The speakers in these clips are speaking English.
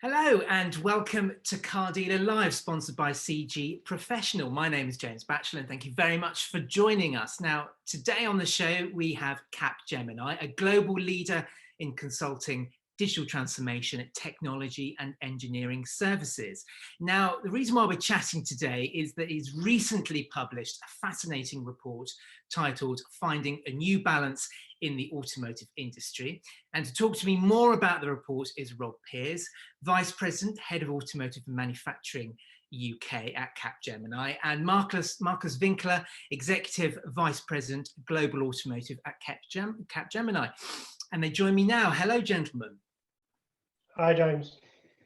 Hello and welcome to Car Dealer Live, sponsored by CG Professional. My name is James Batchelor and thank you very much for joining us. Now, today on the show, we have Capgemini, a global leader in consulting, digital transformation, technology and engineering services. Now, the reason why we're chatting today is that he's recently published a fascinating report titled Finding a New Balance in the Automotive Industry. And to talk to me more about the report is Rob Pears, Vice President, Head of Automotive and Manufacturing UK at Capgemini, and Markus Winkler, Executive Vice President, Global Automotive at Capgemini. And they join me now. Hello, gentlemen. Hi, James.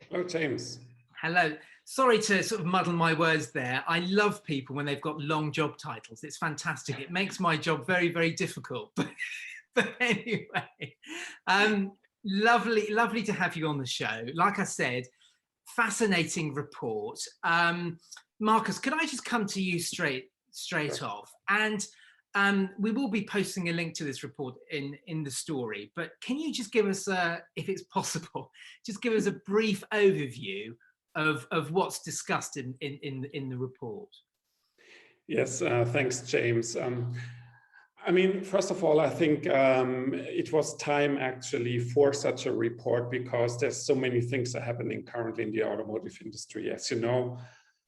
Hello, James. Hello. Sorry to sort of muddle my words there. I love people when they've got long job titles. It's fantastic. It makes my job very, very difficult. But anyway, lovely to have you on the show. Like I said, fascinating report. Markus, could I just come to you straight off? And we will be posting a link to this report in the story, but can you just give us, if it's possible, just give us a brief overview of what's discussed in the report? Yes, thanks, James. I mean, first of all, I think it was time actually for such a report because there's so many things are happening currently in the automotive industry. As you know,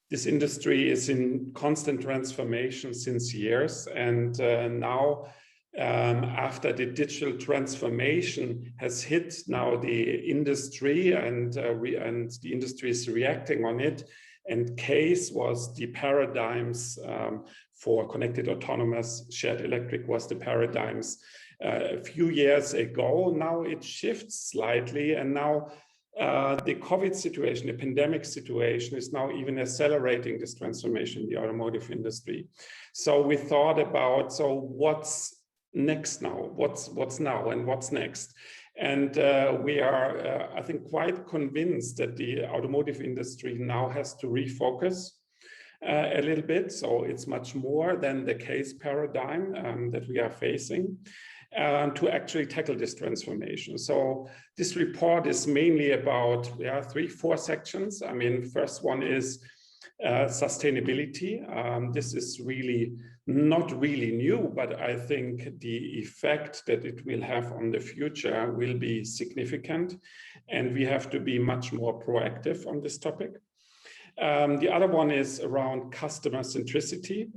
this industry is in constant transformation since years, and now after the digital transformation has hit now the industry and the industry is reacting on it. And CASE was the paradigms for connected, autonomous, shared electric was the paradigms a few years ago. Now it shifts slightly, and now the COVID situation, the pandemic situation is now even accelerating this transformation in the automotive industry. So we thought about, so what's next now? What's now and what's next? And we are, I think, quite convinced that the automotive industry now has to refocus a little bit. So it's much more than the CASE paradigm that we are facing to actually tackle this transformation. So this report is mainly about 3-4 sections. I mean, first one is sustainability. This is really not really new, but I think the effect that it will have on the future will be significant, and we have to be much more proactive on this topic. The other one is around customer centricity,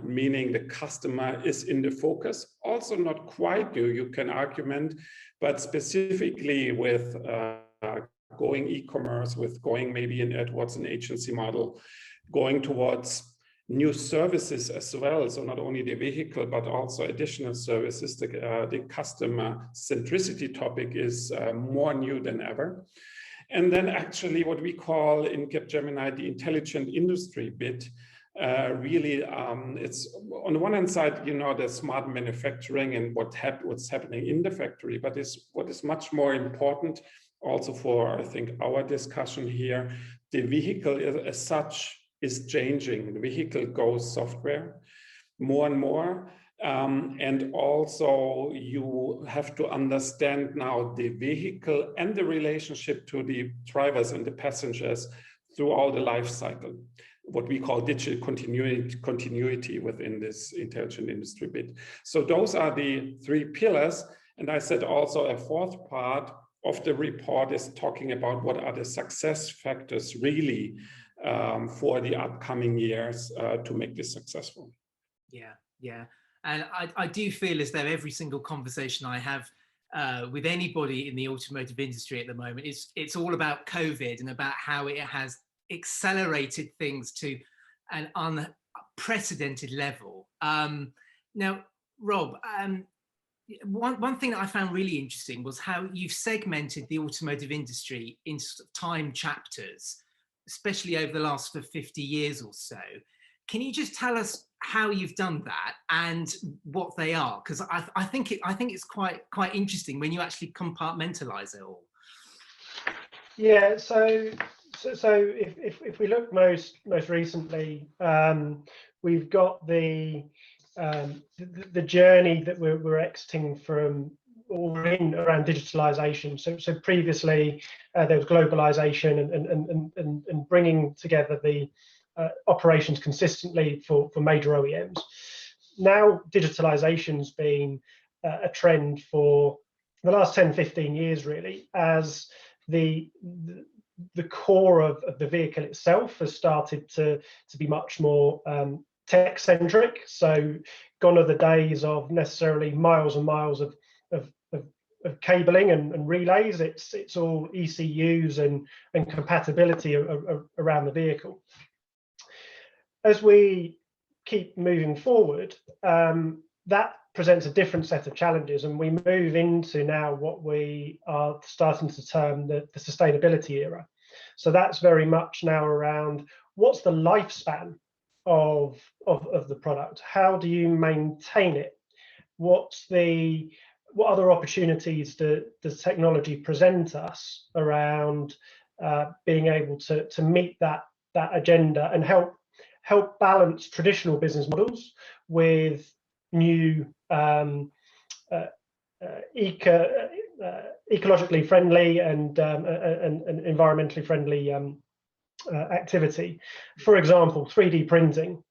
meaning the customer is in the focus. Also not quite new, you can argument, but specifically with going e-commerce, with going maybe towards an agency model, going towards new services as well. So not only the vehicle, but also additional services. The customer centricity topic is more new than ever. And then actually what we call in Capgemini the intelligent industry bit, really it's on the one hand side, you know, the smart manufacturing and what's happening in the factory, but what is much more important also for, I think, our discussion here, the vehicle as such is changing. The vehicle goes software more and more. And also you have to understand now the vehicle and the relationship to the drivers and the passengers through all the life cycle, what we call digital continuity within this intelligent industry bit. So those are the 3 pillars. And I said also a 4th part of the report is talking about what are the success factors really for the upcoming years to make this successful. Yeah. And I do feel as though every single conversation I have with anybody in the automotive industry at the moment, it's all about COVID and about how it has accelerated things to an unprecedented level. Now, Rob, one thing that I found really interesting was how you've segmented the automotive industry into time chapters, especially over the last 50 years or so. Can you just tell us how you've done that and what they are? Because I think it's quite interesting when you actually compartmentalize it all. Yeah. So if we look most recently, we've got the journey that we're exiting from or in around digitalisation. So previously there was globalisation and bringing together the operations consistently for major OEMs. Now digitalisation's been a trend for the last 10-15 years, really, as the core of the vehicle itself has started to be much more tech-centric. So gone are the days of necessarily miles and miles of cabling and relays. It's all ECUs and compatibility around the vehicle. As we keep moving forward, that presents a different set of challenges, and we move into now what we are starting to term the sustainability era. So that's very much now around what's the lifespan of the product? How do you maintain it? What other opportunities does technology present us around being able to meet that agenda and help balance traditional business models with new ecologically friendly and environmentally friendly activity. For example, 3D printing.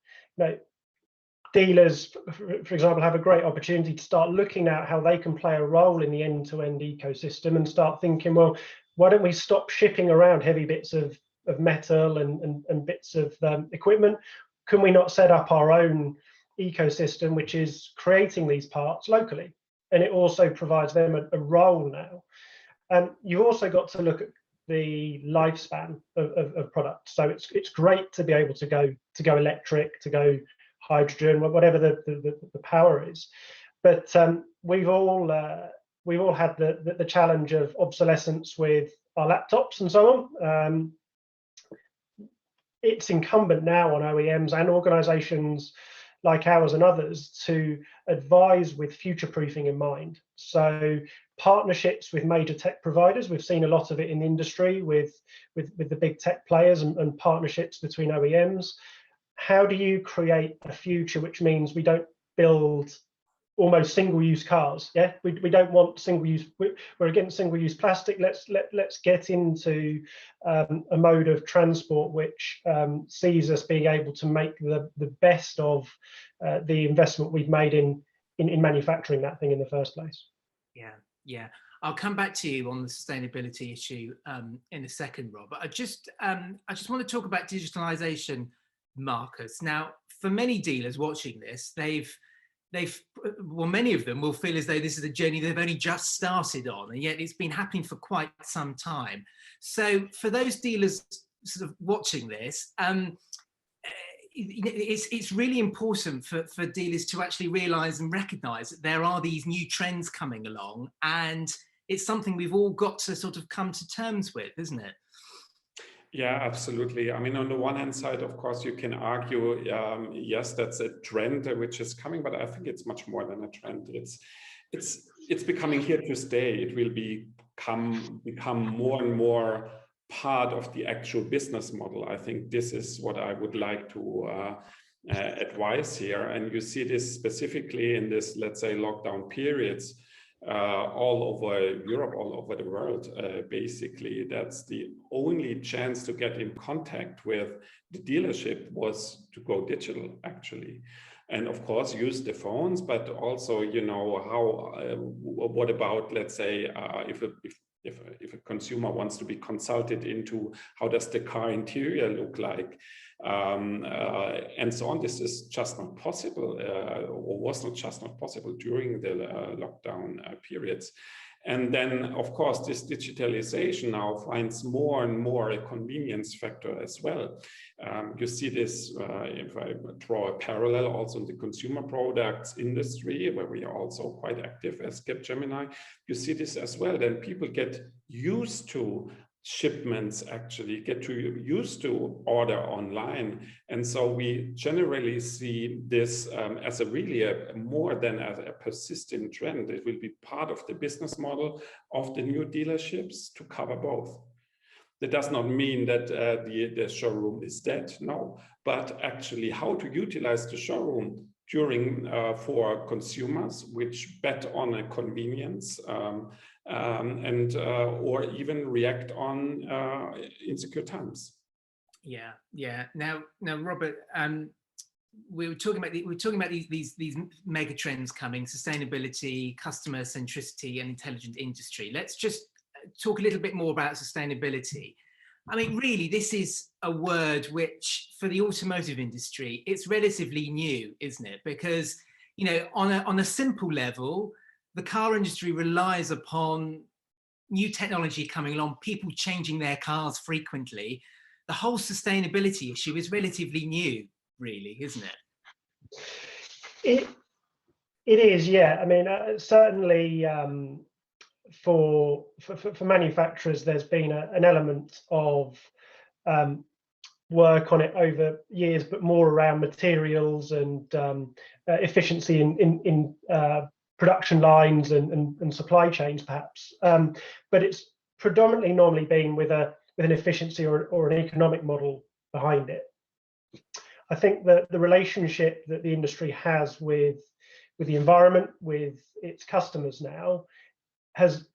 Dealers, for example, have a great opportunity to start looking at how they can play a role in the end-to-end ecosystem and start thinking, well, why don't we stop shipping around heavy bits of metal and bits of equipment? Can we not set up our own ecosystem which is creating these parts locally? And it also provides them a role now. And you've also got to look at the lifespan of products. So it's great to be able to go electric, to go hydrogen, whatever the power is. But we've all had the challenge of obsolescence with our laptops and so on. It's incumbent now on OEMs and organizations like ours and others to advise with future-proofing in mind. So partnerships with major tech providers, we've seen a lot of it in the industry with the big tech players and partnerships between OEMs. How do you create a future which means we don't build almost single-use cars? Yeah, we don't want single-use. We're against single-use plastic. Let's get into a mode of transport which sees us being able to make the best of the investment we've made in manufacturing that thing in the first place. Yeah. I'll come back to you on the sustainability issue in a second, Rob. But I just want to talk about digitalization, Markus. Now, for many dealers watching this, many of them will feel as though this is a journey they've only just started on, and yet it's been happening for quite some time. So for those dealers sort of watching this, it's really important for dealers to actually realise and recognise that there are these new trends coming along, and it's something we've all got to sort of come to terms with, isn't it? Yeah, absolutely. I mean, on the one hand side, of course, you can argue, yes, that's a trend which is coming, but I think it's much more than a trend. It's becoming here to stay. It will become more and more part of the actual business model. I think this is what I would like to advise here. And you see this specifically in this, let's say, lockdown periods. All over Europe, all over the world, basically, that's the only chance to get in contact with the dealership was to go digital, actually. And of course, use the phones, but also, you know, what about, let's say, if a consumer wants to be consulted into how does the car interior look like, and so on. This is just not possible, or was not just not possible during the lockdown periods. And then, of course, this digitalization now finds more and more a convenience factor as well. You see this, if I draw a parallel also in the consumer products industry, where we are also quite active as Capgemini, you see this as well. Then people get used to shipments, actually get used to order online, and so we generally see this as a really more than a persistent trend. It will be part of the business model of the new dealerships to cover both. That does not mean that the showroom is dead, no, but actually how to utilize the showroom for consumers which bet on a convenience and or even react on insecure times. Yeah, yeah. Now, Robert, we were talking about these mega trends coming: sustainability, customer centricity, and intelligent industry. Let's just talk a little bit more about sustainability. I mean, really, this is a word which, for the automotive industry, it's relatively new, isn't it? Because, you know, on a simple level, the car industry relies upon new technology coming along, people changing their cars frequently. The whole sustainability issue is relatively new, really, isn't it? It is, yeah. I mean, certainly for manufacturers, there's been an element of work on it over years, but more around materials and efficiency in production lines and supply chains, perhaps. But it's predominantly normally been with an efficiency or an economic model behind it. I think that the relationship that the industry has with the environment, with its customers now, has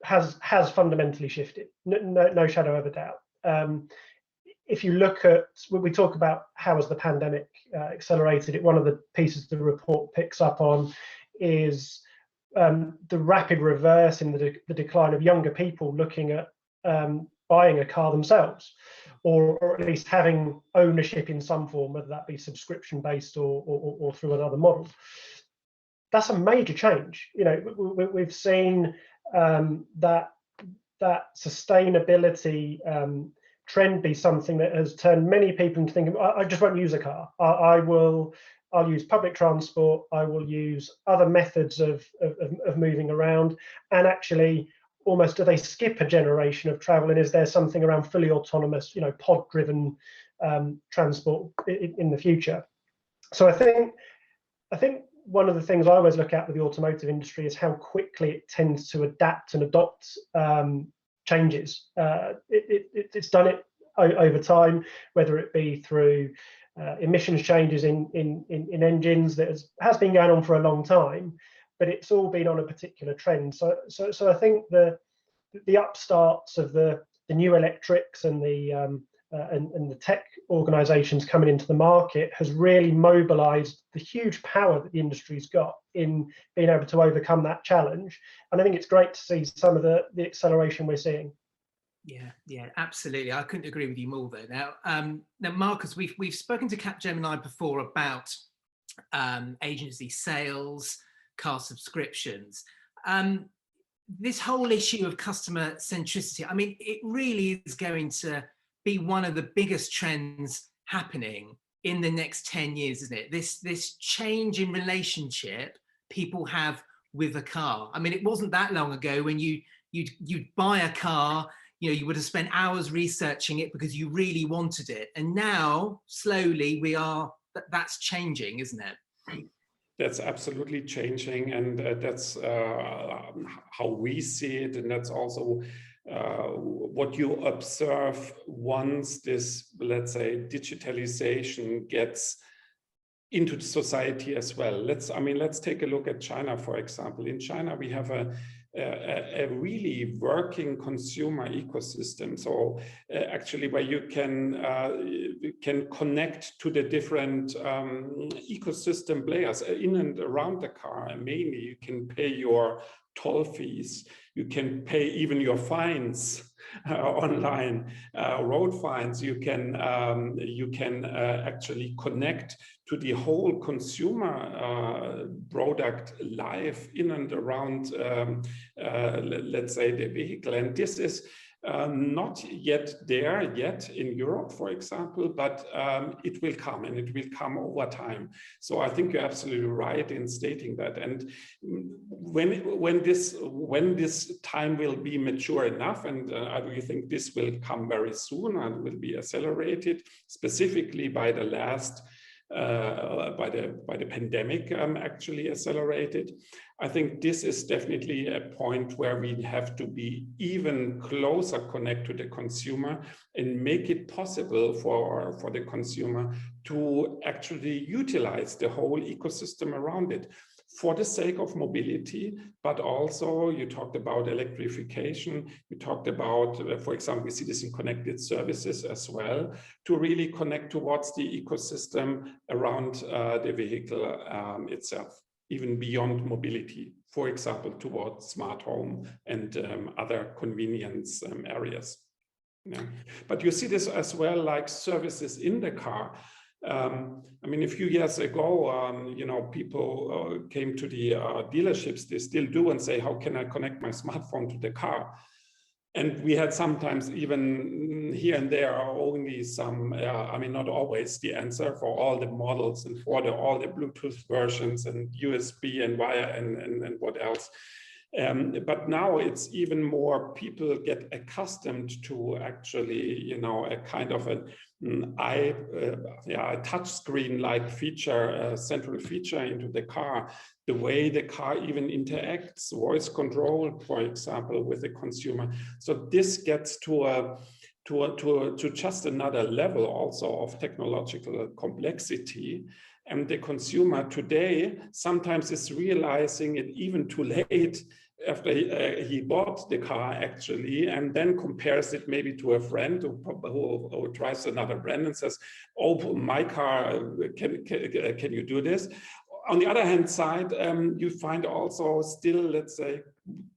fundamentally shifted. No shadow of a doubt. If you look at, when we talk about how has the pandemic accelerated it, one of the pieces the report picks up on is the rapid reverse in the decline of younger people looking at buying a car themselves, or at least having ownership in some form, whether that be subscription based or through another model. That's a major change. You know, we've seen that sustainability trend be something that has turned many people into thinking, I just won't use a car. I'll use public transport. I will use other methods of moving around. And actually, almost do they skip a generation of travel? And is there something around fully autonomous, you know, pod-driven transport in the future? So I think one of the things I always look at with the automotive industry is how quickly it tends to adapt and adopt changes. It's done it over time, whether it be through emissions changes in engines that has been going on for a long time, but it's all been on a particular trend. So I think the upstarts of the new electrics and the tech organizations coming into the market has really mobilized the huge power that the industry's got in being able to overcome that challenge. And I think it's great to see some of the acceleration we're seeing. Yeah, absolutely. I couldn't agree with you more there. Now, Markus, we've spoken to Capgemini before about agency sales, car subscriptions. This whole issue of customer centricity, I mean, it really is going to be one of the biggest trends happening in the next 10 years, isn't it? This change in relationship people have with a car. I mean, it wasn't that long ago when you'd buy a car, you know, you would have spent hours researching it because you really wanted it. And now, slowly, that's changing, isn't it? That's absolutely changing, and that's how we see it, and that's also what you observe once this, let's say, digitalization gets into the society as well. Let's take a look at China, for example. In China, we have a really working consumer ecosystem. So actually, where you can connect to the different ecosystem players in and around the car. And mainly, you can pay your toll fees. You can pay even your fines online, road fines. You can actually connect to the whole consumer product life in and around, let's say, the vehicle. And this is not yet there yet in Europe, for example, but it will come, and it will come over time. So I think you're absolutely right in stating that. And when this time will be mature enough, and I really think this will come very soon and will be accelerated, specifically by the last by the pandemic actually accelerated. I think this is definitely a point where we have to be even closer connect to the consumer and make it possible for the consumer to actually utilize the whole ecosystem around it, for the sake of mobility, but also you talked about electrification, you talked about, for example, we see this in connected services as well, to really connect towards the ecosystem around the vehicle itself, even beyond mobility, for example, towards smart home and other convenience areas. Yeah. But you see this as well, like services in the car. I mean, a few years ago, you know, people came to the dealerships, they still do, and say, how can I connect my smartphone to the car? And we had sometimes even here and there only some, I mean, not always the answer for all the models and for all the Bluetooth versions and USB and wire and what else. But now it's even more, people get accustomed to actually, you know, a kind of a touch screen like feature, central feature into the car, the way the car even interacts, voice control, for example, with the consumer. So this gets to just another level also of technological complexity. And the consumer today sometimes is realizing it even too late after he bought the car actually, and then compares it maybe to a friend who tries another brand and says, oh, my car, can you do this? On the other hand side, you find also still, let's say,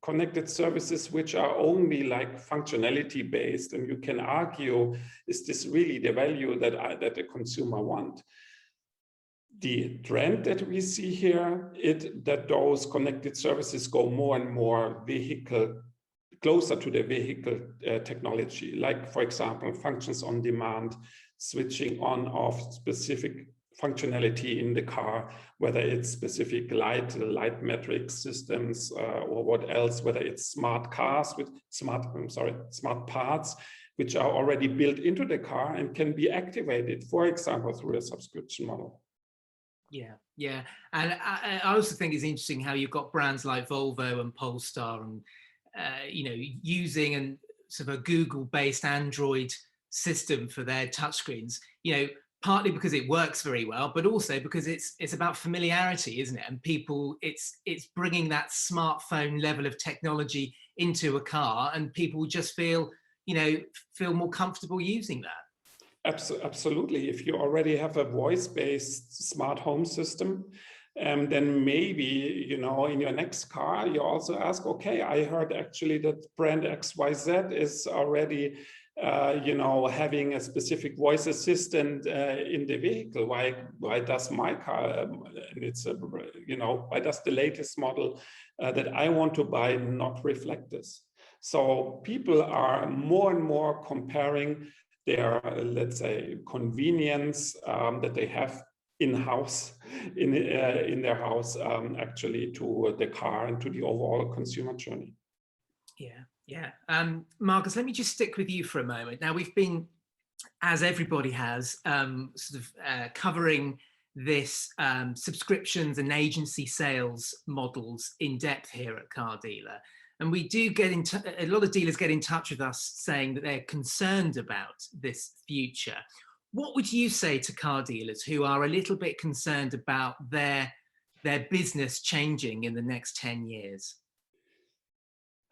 connected services which are only like functionality based, and you can argue, is this really the value that the consumer want? The trend that we see here is that those connected services go more and more closer to the vehicle technology, like, for example, functions on demand, switching on off specific functionality in the car, whether it's specific light metric systems or what else, whether it's smart cars with smart parts, which are already built into the car and can be activated, for example, through a subscription model. Yeah. And I also think it's interesting how you've got brands like Volvo and Polestar and, you know, using and sort of a Google-based Android system for their touchscreens, you know, partly because it works very well, but also because it's about familiarity, isn't it? And people, it's bringing that smartphone level of technology into a car, and people just feel more comfortable using that. Absolutely. If you already have a voice-based smart home system, then maybe, you know, in your next car, you also ask, okay, I heard actually that brand XYZ is already, you know, having a specific voice assistant in the vehicle. Why does my car, you know, why does the latest model that I want to buy not reflect this? So people are more and more comparing their, let's say, convenience that they have in-house, in their house, actually, to the car and to the overall consumer journey. Yeah. Markus, let me just stick with you for a moment. Now, we've been, as everybody has, covering this subscriptions and agency sales models in depth here at Car Dealer. And we do get a lot of dealers get in touch with us saying that they're concerned about this future. What would you say to car dealers who are a little bit concerned about their business changing in the next 10 years?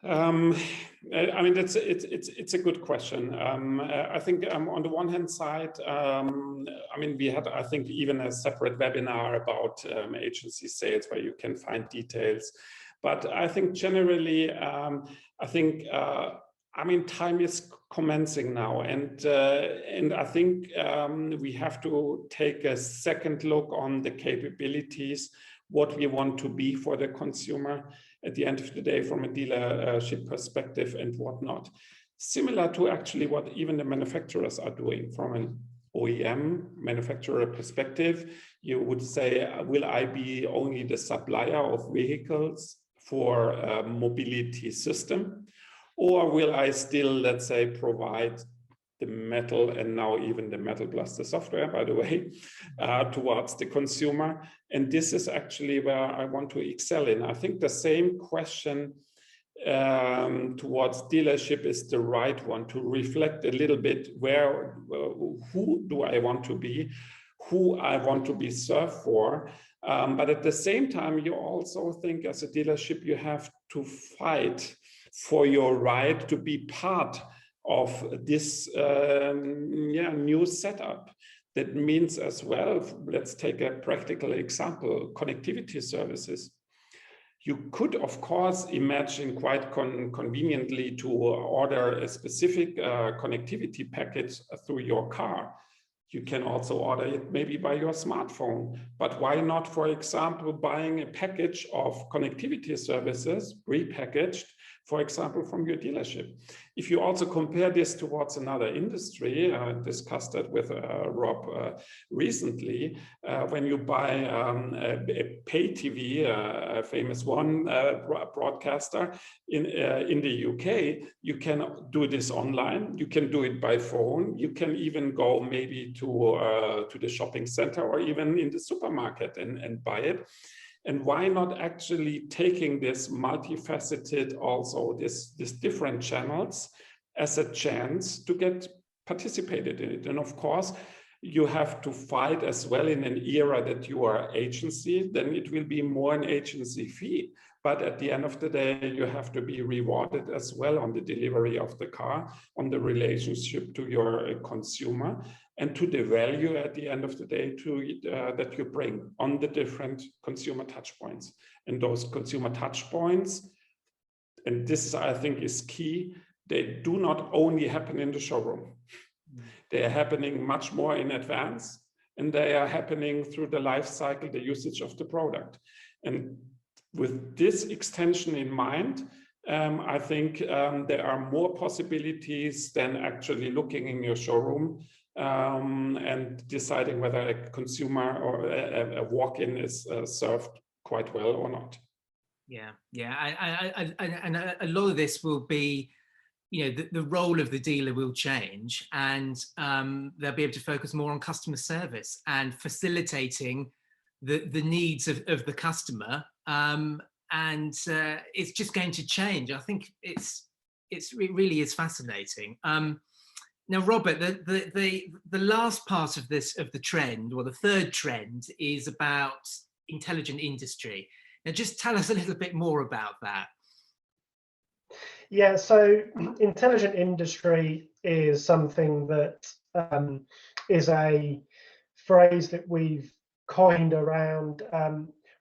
I mean, it's a good question. I think on the one hand side, I mean, we had, I think, even a separate webinar about agency sales where you can find details. But I think generally, I mean, time is commencing now, and I think we have to take a second look on the capabilities, what we want to be for the consumer at the end of the day from a dealership perspective and whatnot. Similar to actually what even the manufacturers are doing from an OEM manufacturer perspective. You would say, will I be only the supplier of vehicles for a mobility system? Or will I still, let's say, provide the metal, and now even the metal plus the software, by the way, towards the consumer. And this is actually where I want to excel in. I think the same question towards dealership is the right one, to reflect a little bit who do I want to be, who I want to be served for. But at the same time, you also think as a dealership, you have to fight for your right to be part of this new setup. That means as well, let's take a practical example, connectivity services. You could, of course, imagine quite conveniently to order a specific connectivity package through your car. You can also order it maybe by your smartphone. But why not, for example, buying a package of connectivity services, prepackaged, for example, from your dealership? If you also compare this towards another industry, I discussed that with Rob recently, when you buy a pay TV, a famous one, broadcaster in the UK, you can do this online, you can do it by phone, you can even go maybe to the shopping center or even in the supermarket and buy it. And why not actually taking this multifaceted, also this different channels as a chance to get participated in it? And of course, you have to fight as well in an era that you are agency, then it will be more an agency fee. But at the end of the day, you have to be rewarded as well on the delivery of the car, on the relationship to your consumer, and to the value at the end of the day that you bring on the different consumer touch points. And those consumer touch points, and this I think is key, they do not only happen in the showroom. They are happening much more in advance, and they are happening through the life cycle, the usage of the product. And with this extension in mind, I think there are more possibilities than actually looking in your showroom and deciding whether a consumer or a walk-in is served quite well or not. Yeah. And a lot of this will be, the role of the dealer will change, and they'll be able to focus more on customer service and facilitating the needs of the customer. And it's just going to change. I think it really is fascinating. Now, Robert, the last part of the trend, or the third trend, is about intelligent industry. Now, just tell us a little bit more about that. Yeah, so intelligent industry is something that is a phrase that we've coined around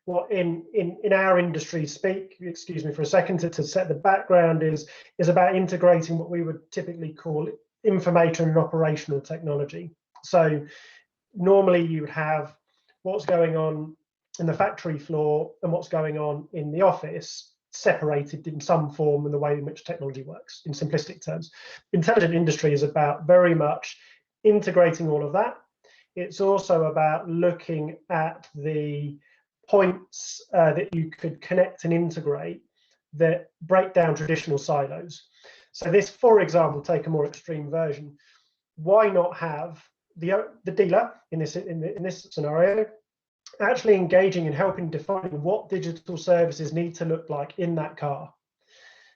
what in our industry speak, excuse me for a second, to set the background, is about integrating what we would typically call information and operational technology. So normally you would have what's going on in the factory floor and what's going on in the office separated in some form in the way in which technology works, in simplistic terms. Intelligent industry is about very much integrating all of that. It's also about looking at the points that you could connect and integrate that break down traditional silos. So this, for example, take a more extreme version. Why not have the dealer in this scenario actually engaging and helping define what digital services need to look like in that car?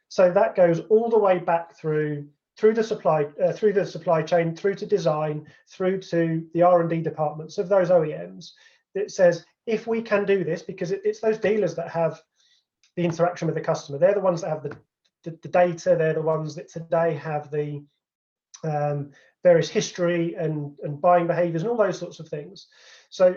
So that goes all the way back through the supply chain, through to design, through to the R&D departments of those OEMs. That says, if we can do this, because it's those dealers that have the interaction with the customer, they're the ones that have the data, they're the ones that today have the various history and buying behaviors and all those sorts of things. So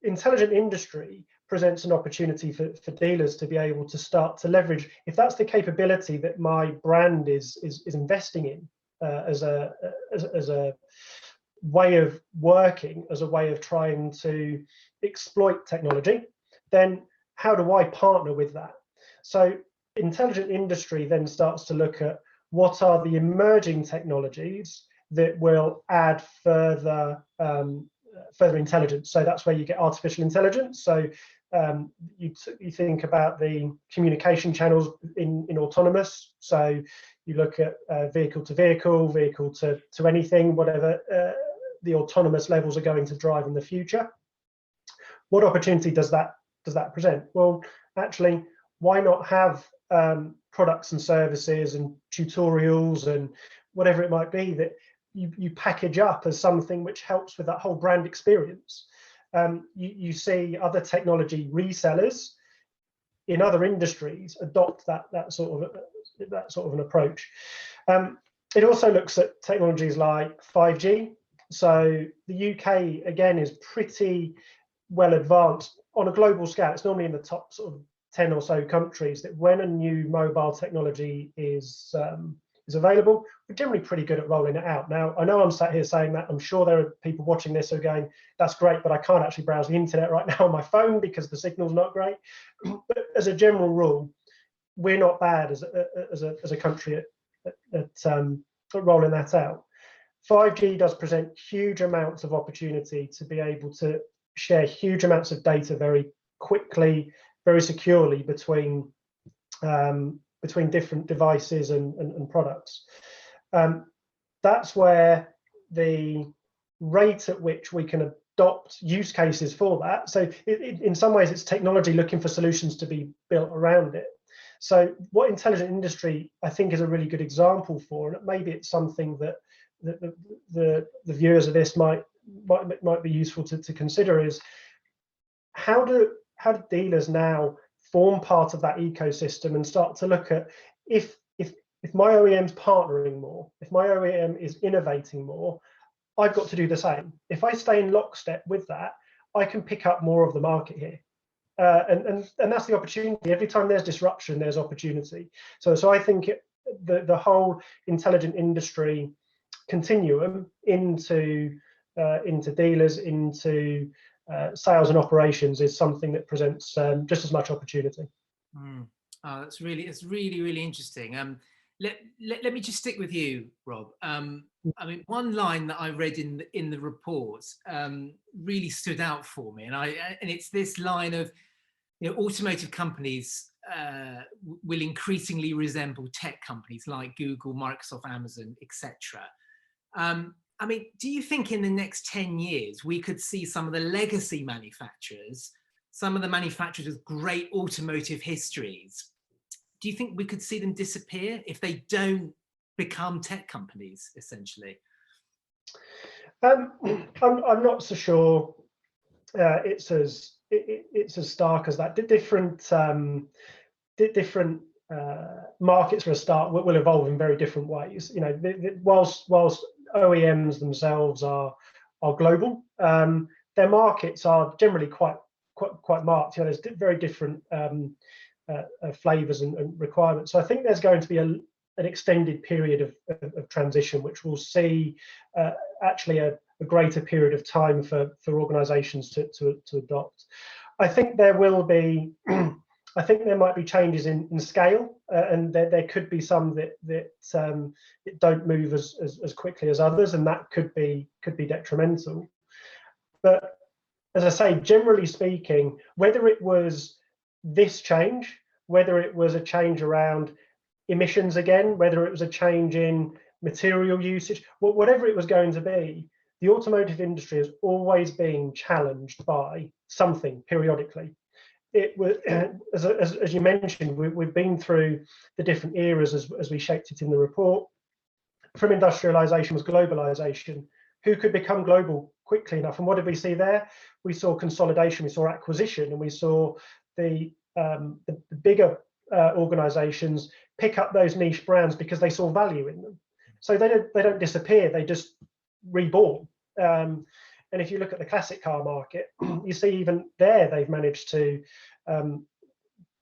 intelligent industry presents an opportunity for dealers to be able to start to leverage, if that's the capability that my brand is investing in as a way of working, as a way of trying to exploit technology, then how do I partner with that? So intelligent industry then starts to look at what are the emerging technologies that will add further intelligence. So that's where you get artificial intelligence. So You think about the communication channels in autonomous. So you look at vehicle to vehicle, vehicle to anything, whatever the autonomous levels are going to drive in the future. What opportunity does that present? Well, actually, why not have products and services and tutorials and whatever it might be that you package up as something which helps with that whole brand experience. You see other technology resellers in other industries adopt that sort of an approach. It also looks at technologies like 5G. So the UK again is pretty well advanced on a global scale. It's normally in the top sort of 10 or so countries that when a new mobile technology is available, we're generally pretty good at rolling it out. Now, I know I'm sat here saying that. I'm sure there are people watching this who are going, that's great, but I can't actually browse the internet right now on my phone because the signal's not great. But as a general rule, we're not bad as a country at rolling that out. 5G does present huge amounts of opportunity to be able to share huge amounts of data very quickly, very securely between different devices and products. That's where the rate at which we can adopt use cases for that. So in some ways, it's technology looking for solutions to be built around it. So what Intelligent Industry, I think, is a really good example for, and maybe it's something that the viewers of this might be useful to consider, is how do dealers now form part of that ecosystem and start to look at if my OEM's partnering more, if my OEM is innovating more, I've got to do the same. If I stay in lockstep with that, I can pick up more of the market here. And that's the opportunity. Every time there's disruption, there's opportunity. So I think the whole Intelligent Industry continuum into dealers, into sales and operations is something that presents just as much opportunity. Oh, it's really interesting. Let me just stick with you, Rob. I mean, one line that I read in the report really stood out for me, and it's this line of, automotive companies will increasingly resemble tech companies like Google, Microsoft, Amazon, etc. I mean, do you think in the next 10 years we could see some of the legacy manufacturers, some of the manufacturers with great automotive histories, do you think we could see them disappear if they don't become tech companies, essentially? I'm not so sure it's as stark as that. Different markets for a start will evolve in very different ways. Whilst OEMs themselves are global, their markets are generally quite marked. There's very different flavors and requirements. So I think there's going to be an extended period of transition, which will see actually a greater period of time for organizations to adopt. I think there will be I think there might be changes in scale, and there could be some that don't move as quickly as others, and that could be detrimental. But as I say, generally speaking, whether it was this change, whether it was a change around emissions again, whether it was a change in material usage, whatever it was going to be, the automotive industry has always been challenged by something periodically. It was, as you mentioned, we've been through the different eras as we shaped it in the report. From industrialization was globalization. Who could become global quickly enough? And what did we see there? We saw consolidation, we saw acquisition, and we saw the bigger organizations pick up those niche brands because they saw value in them. So they don't disappear, they just reborn. And if you look at the classic car market, you see even there they've managed to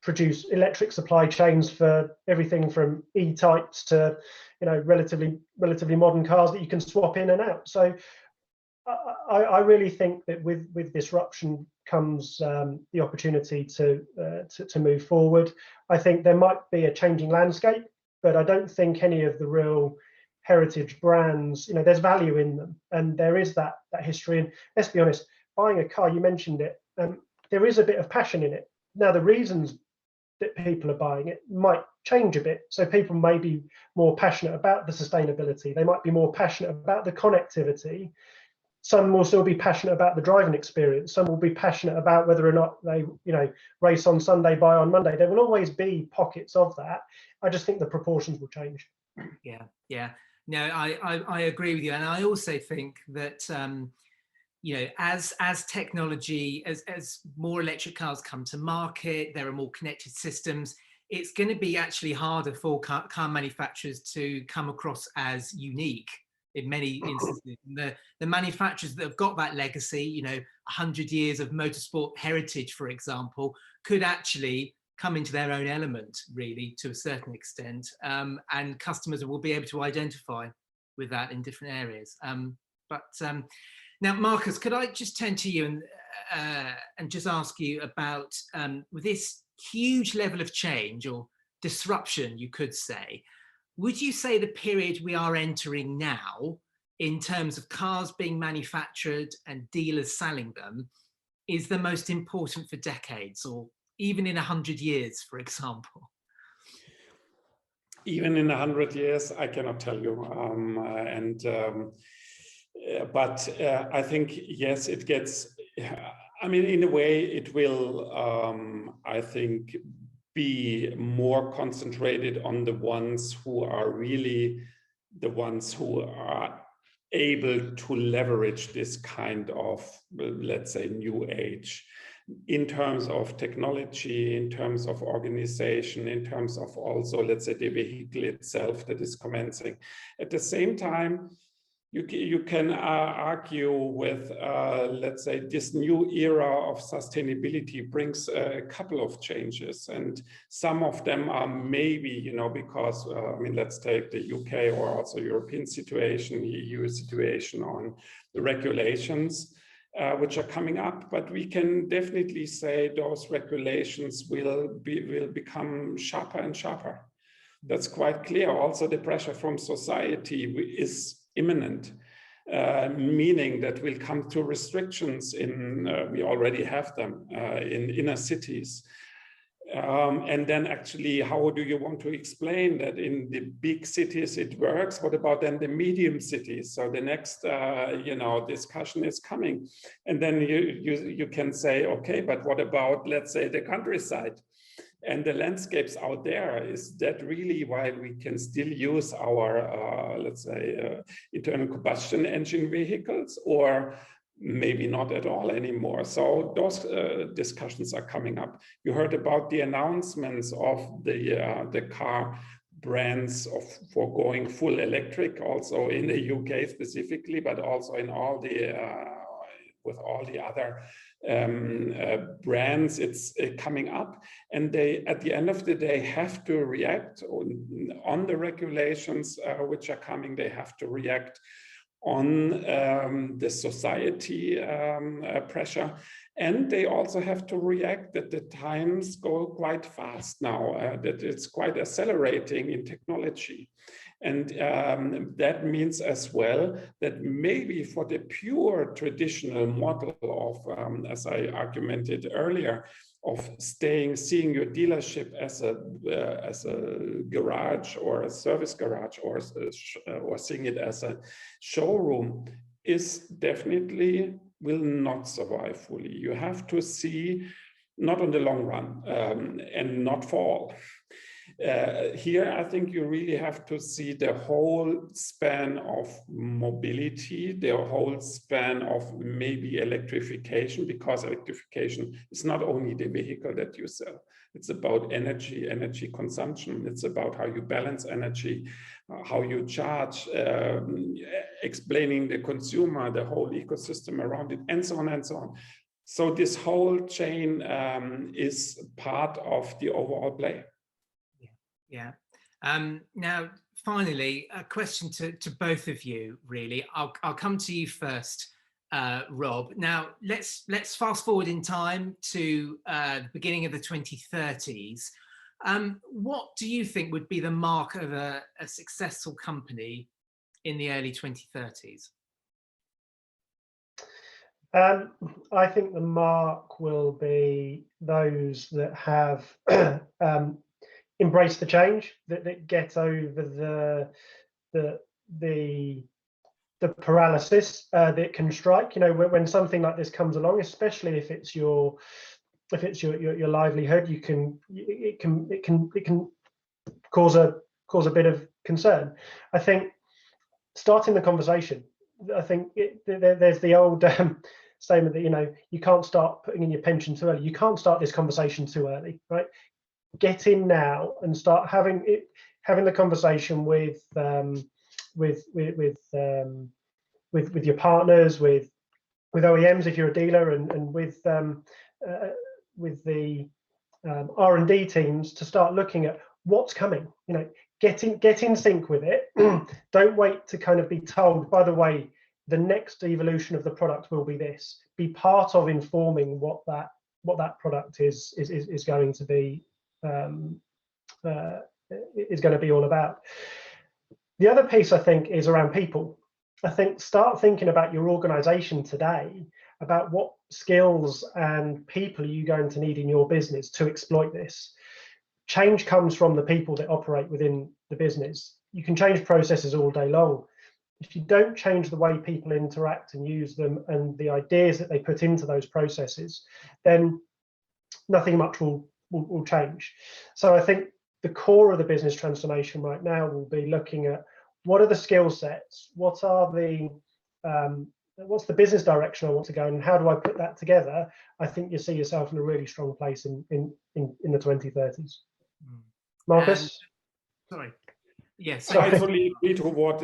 produce electric supply chains for everything from E-types to relatively modern cars that you can swap in and out. So I really think that with disruption comes the opportunity to move forward. I think there might be a changing landscape, but I don't think any of the real heritage brands, there's value in them, and there is that history. And let's be honest, buying a car, you mentioned it, there is a bit of passion in it. Now, the reasons that people are buying it might change a bit. So people may be more passionate about the sustainability. They might be more passionate about the connectivity. Some will still be passionate about the driving experience. Some will be passionate about whether or not they, race on Sunday, buy on Monday. There will always be pockets of that. I just think the proportions will change. Yeah. No, I agree with you, and I also think that as technology, as more electric cars come to market, there are more connected systems. It's going to be actually harder for car manufacturers to come across as unique in many instances. The manufacturers that have got that legacy, 100 years of motorsport heritage, for example, could actually come into their own element, really, to a certain extent, and customers will be able to identify with that in different areas. Now, Markus, could I just turn to you and just ask you about, with this huge level of change or disruption, you could say, would you say the period we are entering now, in terms of cars being manufactured and dealers selling them, is the most important for decades, or even in 100 years, for example? Even in 100 years, I cannot tell you. But I think, yes, it gets, in a way, it will, I think, be more concentrated on the ones who are really the ones who are able to leverage this kind of, let's say, new age, in terms of technology, in terms of organization, in terms of also, let's say, the vehicle itself that is commencing. At the same time, you can argue with, let's say, this new era of sustainability brings a couple of changes, and some of them are maybe, because, let's take the UK or also European situation, the EU situation on the regulations, which are coming up, but we can definitely say those regulations will become sharper and sharper. That's quite clear. Also, the pressure from society is imminent, meaning that we'll come to restrictions we already have them in inner cities. And then actually, how do you want to explain that in the big cities it works? What about then the medium cities? So the next, discussion is coming. And then you can say, okay, but what about, let's say, the countryside? And the landscapes out there, is that really why we can still use our, let's say, internal combustion engine vehicles, or maybe not at all anymore? So those discussions are coming up. You heard about the announcements of the car brands for going full electric, also in the UK specifically, but also in all the with all the other brands. It's coming up, and they, at the end of the day, have to react on the regulations which are coming. They have to react on the society pressure, and they also have to react that the times go quite fast now, that it's quite accelerating in technology. And that means as well that maybe for the pure traditional model of, as I argumented earlier, of seeing your dealership as a garage or a service garage, or seeing it as a showroom, is definitely will not survive fully. You have to see, not on the long run, and not for all. Here, I think you really have to see the whole span of mobility, the whole span of maybe electrification, because electrification is not only the vehicle that you sell. It's about energy consumption. It's about how you balance energy, how you charge, explaining the consumer, the whole ecosystem around it, and so on and so on. So this whole chain is part of the overall play. Yeah. Now, finally, a question to both of you, really. I'll come to you first, Rob. Now, let's fast forward in time to the beginning of the 2030s. What do you think would be the mark of a successful company in the early 2030s? I think the mark will be those that have embraced the change, that get over the paralysis that can strike. You know, when something like this comes along, especially if it's your livelihood, it can cause a bit of concern. I think starting the conversation. I think there's the old statement that, you know, you can't start putting in your pension too early. You can't start this conversation too early, right? Get in now and start having the conversation with your partners, with OEMs if you're a dealer, and with the R&D teams, to start looking at what's coming. You know, get in sync with it. Don't wait to kind of be told, by the way, the next evolution of the product will be this. Be part of informing what that product is going to be all about. The other piece, I think, is around people. I think start thinking about your organization today, about what skills and people are you going to need in your business to exploit this. Change comes from the people that operate within the business. You can change processes all day long. If you don't change the way people interact and use them and the ideas that they put into those processes, then nothing much will change. So I think the core of the business transformation right now will be looking at what are the skill sets, what's the business direction I want to go, and how do I put that together? I think you see yourself in a really strong place in the 2030s. Markus? Sorry. Yes. So I totally agree to what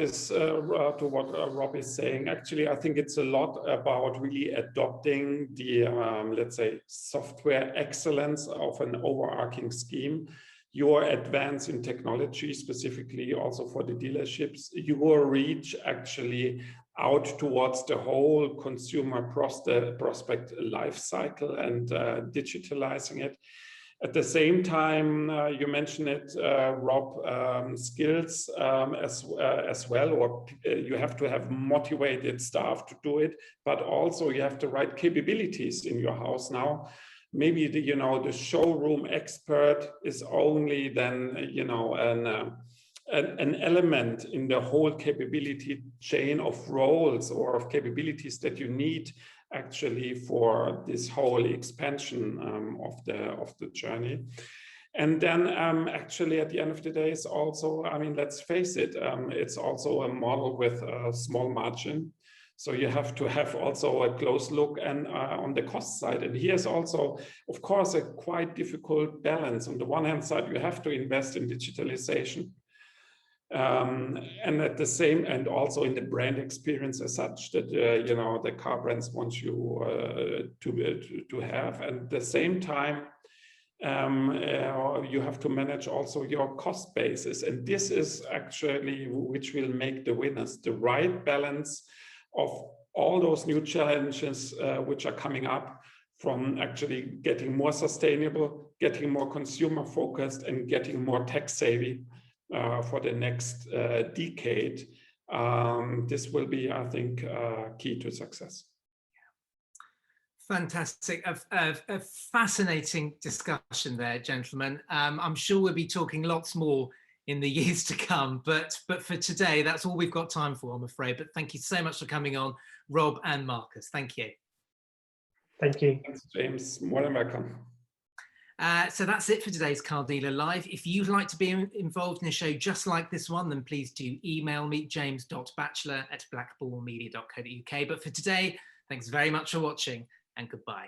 Rob is saying. Actually, I think it's a lot about really adopting the let's say software excellence of an overarching scheme. Your advance in technology, specifically also for the dealerships, your reach actually out towards the whole consumer prospect life cycle and digitalizing it. At the same time, you mentioned it, Rob, skills as well, or you have to have motivated staff to do it, but also you have the right capabilities in your house now. Maybe the showroom expert is only then an element in the whole capability chain of roles or of capabilities that you need actually for this whole expansion of the journey. And then actually at the end of the day, it's also, I mean, let's face it, it's also a model with a small margin. So you have to have also a close look and on the cost side. And here's also, of course, a quite difficult balance. On the one hand side, you have to invest in digitalization. And at the same, and also in the brand experience as such that, the car brands want you to have. And at the same time, you have to manage also your cost basis. And this is actually which will make the winners, the right balance of all those new challenges which are coming up, from actually getting more sustainable, getting more consumer focused, and getting more tech savvy for the next decade. This will be, I think, key to success. Fantastic, a fascinating discussion there, gentlemen. I'm sure we'll be talking lots more in the years to come, but for today, that's all we've got time for, I'm afraid. But thank you so much for coming on, Rob and Markus. Thank you. Thank you. Thanks, James. More than welcome. So that's it for today's Car Dealer Live. If you'd like to be involved in a show just like this one, then please do email me, james.batchelor@blackballmedia.co.uk. But for today, thanks very much for watching, and goodbye.